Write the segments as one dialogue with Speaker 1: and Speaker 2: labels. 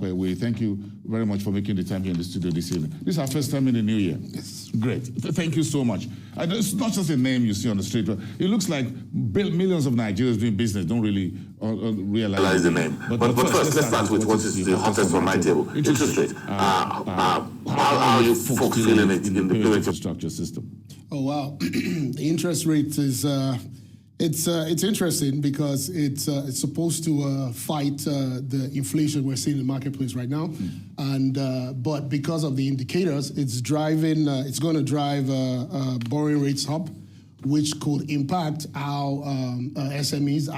Speaker 1: Toluwalope, we thank you very much for making the time here in the studio this evening. This is our first time in the new year.
Speaker 2: Yes.
Speaker 1: Great. Thank you so much. It's not just a name you see on the street, but it looks like millions of Nigerians doing business don't really realize
Speaker 3: the name. But first, let's start with what is the hottest on my table. Interest rate. How are you folks feeling it in the payment
Speaker 1: infrastructure system?
Speaker 2: Oh, wow. The interest rate is... It's interesting because it's supposed to fight the inflation we're seeing in the marketplace right now, but because of the indicators, it's going to drive borrowing rates up, which could impact how SMEs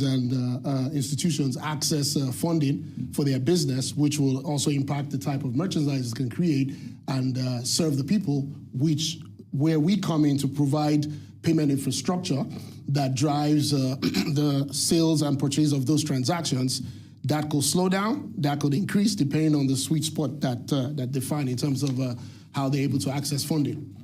Speaker 2: and institutions access funding for their business, which will also impact the type of merchandise it can create and serve the people, where we come in to provide payment infrastructure that drives the sales and purchase of those transactions. That could slow down, that could increase, depending on the sweet spot that they find in terms of how they're able to access funding.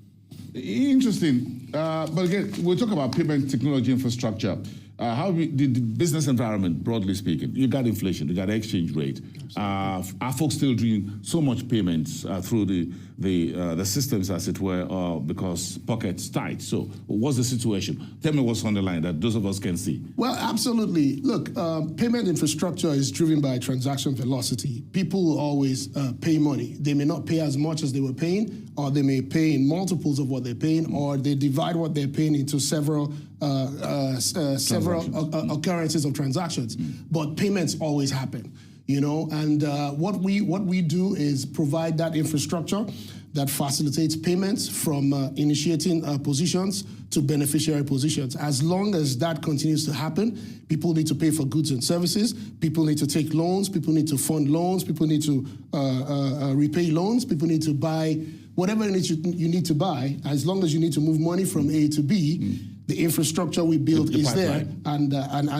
Speaker 1: Interesting. But again, we'll talk about payment technology infrastructure. How the business environment, broadly speaking, you got inflation, you got exchange rate. Are folks still doing so much payments through the systems, as it were, because pockets tight? So what's the situation? Tell me what's on the line that those of us can see.
Speaker 2: Well, absolutely. Look, payment infrastructure is driven by transaction velocity. People will always pay money. They may not pay as much as they were paying, or they may pay in multiples of what they're paying, or they divide what they're paying into several occurrences of transactions. But payments always happen, and what we do is provide that infrastructure that facilitates payments from initiating positions to beneficiary positions. As long as that continues to happen, people need to pay for goods and services, people need to take loans, people need to fund loans, people need to repay loans, people need to buy whatever you need to buy. As long as you need to move money from A to B, the infrastructure we built is there, and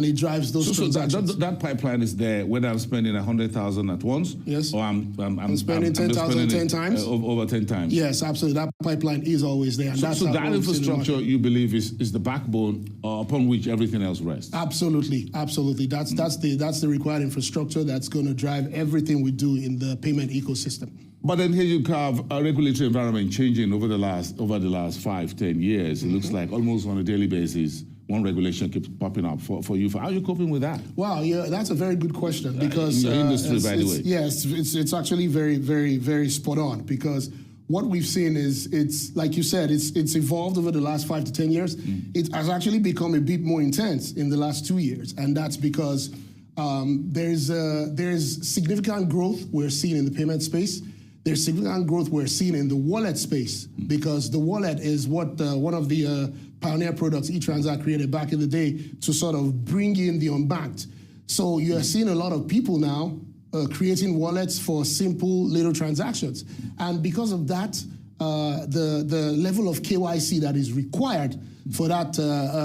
Speaker 2: it drives those transactions.
Speaker 1: So that pipeline is there, whether I'm spending 100,000 at once,
Speaker 2: yes,
Speaker 1: or I'm
Speaker 2: spending 10,000 10 times,
Speaker 1: over 10 times.
Speaker 2: Yes, absolutely. That pipeline is always there, and
Speaker 1: so that infrastructure, you believe, is the backbone upon which everything else rests.
Speaker 2: Absolutely, absolutely. That's the required infrastructure that's going to drive everything we do in the payment ecosystem.
Speaker 1: But then here you have a regulatory environment changing over the last 5-10 years. It looks like almost on a daily basis, one regulation keeps popping up for you. How are you coping with that?
Speaker 2: Wow, yeah, that's a very good question because
Speaker 1: in your industry, by the way.
Speaker 2: Yes, it's actually very, very, very spot on, because what we've seen is, it's like you said, it's evolved over the last 5 to 10 years. It has actually become a bit more intense in the last 2 years, and that's because there's significant growth we're seeing in the payment space. There's significant growth we're seeing in the wallet space, because the wallet is what one of the pioneer products eTranzact created back in the day to sort of bring in the unbanked. So you're seeing a lot of people now creating wallets for simple little transactions. And because of that, the level of KYC that is required for that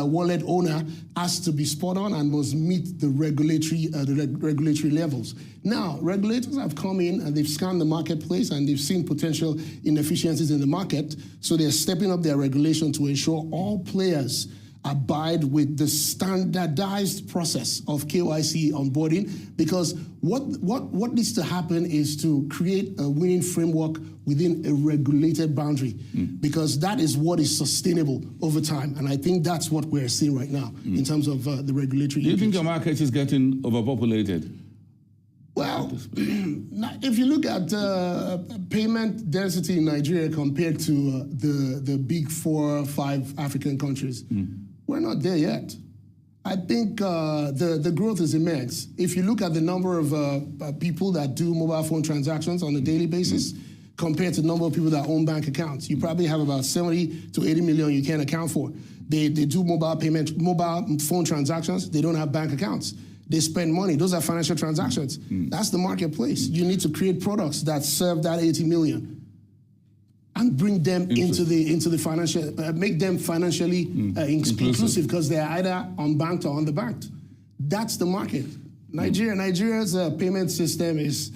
Speaker 2: wallet owner has to be spot on and must meet the regulatory levels. Now, regulators have come in and they've scanned the marketplace and they've seen potential inefficiencies in the market, so they're stepping up their regulation to ensure all players abide with the standardized process of KYC onboarding, because what needs to happen is to create a winning framework within a regulated boundary, because that is what is sustainable over time. And I think that's what we're seeing right now in terms of the regulatory.
Speaker 1: Do you think your market is getting overpopulated?
Speaker 2: Well, if you look at payment density in Nigeria compared to the big 4 or 5 African countries, we're not there yet. I think the growth is immense. If you look at the number of people that do mobile phone transactions on a daily basis, compared to the number of people that own bank accounts, you probably have about 70 to 80 million you can't account for. They do mobile phone transactions. They don't have bank accounts. They spend money. Those are financial transactions. That's the marketplace. You need to create products that serve that 80 million and bring them into the financial, make them financially inclusive, because they're either unbanked or underbanked. That's the market. Nigeria's payment system is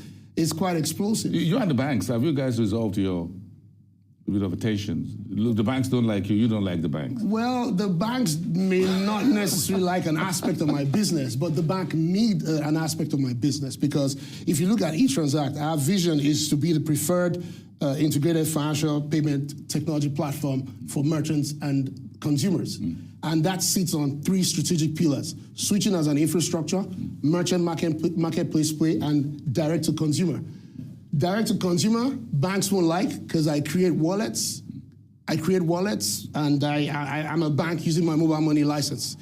Speaker 2: quite explosive.
Speaker 1: You and the banks, have you guys resolved your bit of a tension. Look, the banks don't like you. You don't like the banks.
Speaker 2: Well, the banks may not necessarily like an aspect of my business, but the bank need an aspect of my business, because if you look at eTranzact, our vision is to be the preferred integrated financial payment technology platform for merchants and consumers. And that sits on 3 strategic pillars: switching as an infrastructure, merchant marketplace play, and direct to consumer. Direct to consumer, banks won't like, because I create wallets, and I'm a bank using my mobile money license.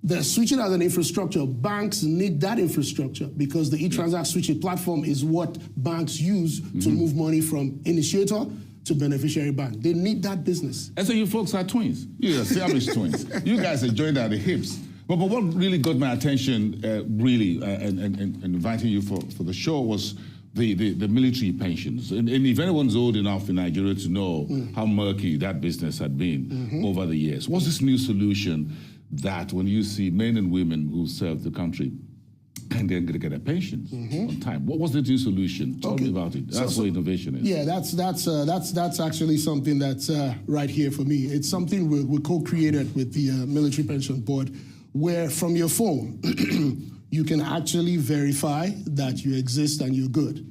Speaker 2: The switching as an infrastructure, banks need that infrastructure, because the eTranzact switching platform is what banks use to move money from initiator to beneficiary bank. They need that business.
Speaker 1: And so you folks are twins. You're established twins. You guys are joined at the hips. But what really got my attention, and inviting you for the show, was the military pensions. And if anyone's old enough in Nigeria to know how murky that business had been over the years, what's this new solution that when you see men and women who serve the country and they're going to get their pensions on time? What was the new solution? Tell me about it. That's what innovation is.
Speaker 2: Yeah, that's actually something that's right here for me. It's something we co-created with the Military Pension Board, where from your phone, you can actually verify that you exist and you're good.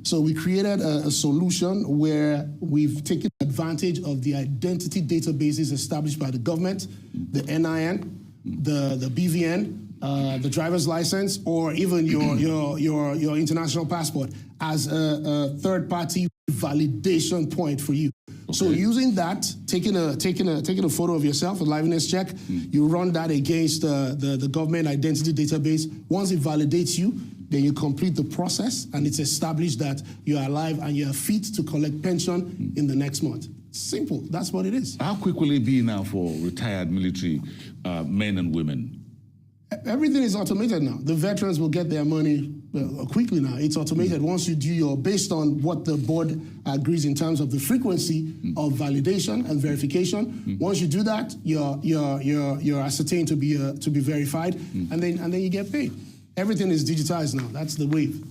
Speaker 2: So we created a solution where we've taken advantage of the identity databases established by the government, the NIN, the BVN, the driver's license, or even your international passport as a third-party validation point for you. Okay. So using that, taking a photo of yourself, a liveness check, you run that against the government identity database. Once it validates you, then you complete the process, and it's established that you are alive and you are fit to collect pension in the next month. Simple. That's what it is.
Speaker 1: How quick will it be now for retired military men and women?
Speaker 2: Everything is automated now. The veterans will get their money quickly now. It's automated. Once you do based on what the board agrees in terms of the frequency of validation and verification. Once you do that, you're ascertained to be verified, and then you get paid. Everything is digitized now. That's the wave.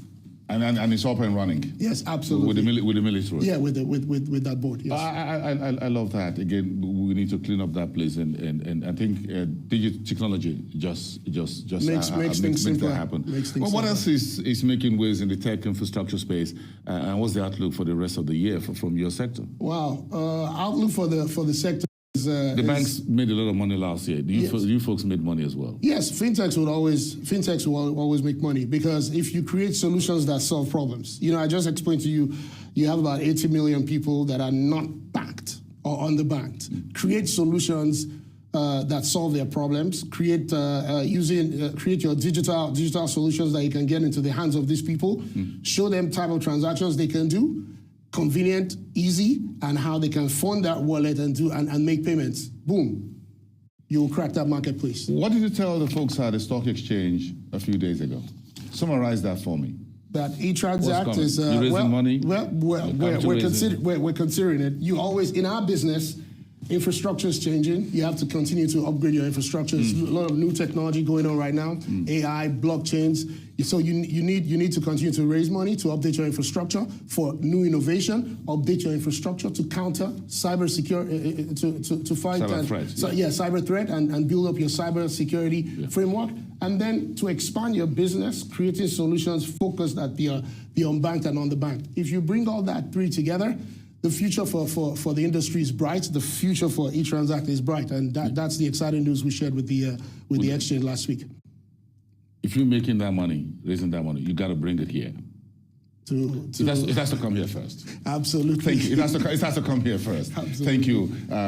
Speaker 1: And it's up and running.
Speaker 2: Yes, absolutely.
Speaker 1: With the military.
Speaker 2: Yeah, with that board. Yes.
Speaker 1: I love that. Again, we need to clean up that place, and I think digital technology just
Speaker 2: makes things simpler.
Speaker 1: That happen. What else is making waves in the tech infrastructure space, and what's the outlook for the rest of the year from your sector?
Speaker 2: Wow, outlook for the sector.
Speaker 1: The banks made a lot of money last year. You folks made money as well.
Speaker 2: Yes, fintechs will always make money, because if you create solutions that solve problems. I just explained to you, you have about 80 million people that are not banked or underbanked. Create solutions that solve their problems. Create your digital solutions that you can get into the hands of these people. Show them type of transactions they can do. Convenient, easy, and how they can fund that wallet and make payments. Boom, you will crack that marketplace.
Speaker 1: What did you tell the folks at the stock exchange a few days ago? Summarize that for me.
Speaker 2: That eTranzact is
Speaker 1: you're raising money.
Speaker 2: Well, we're considering it. You always, in our business, infrastructure is changing. You have to continue to upgrade your infrastructure. There's a lot of new technology going on right now. AI, blockchains. So you need to continue to raise money to update your infrastructure for new innovation. Update your infrastructure to counter cyber security, to fight
Speaker 1: cyber threats.
Speaker 2: Cyber threat, and build up your cyber security framework. And then to expand your business, creating solutions focused at the unbanked and underbanked. If you bring all that 3 together, the future for the industry is bright. The future for eTranzact is bright, and that's the exciting news we shared with the exchange last week.
Speaker 1: If you're making that money, raising that money, you got to bring it here. It has to come here first.
Speaker 2: Absolutely.
Speaker 1: Thank you. It has to come here first.
Speaker 2: Absolutely.
Speaker 1: Thank you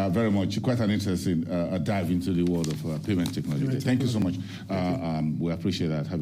Speaker 1: very much. Quite an interesting dive into the world of payment technology. Thank you so much. We appreciate that. Have a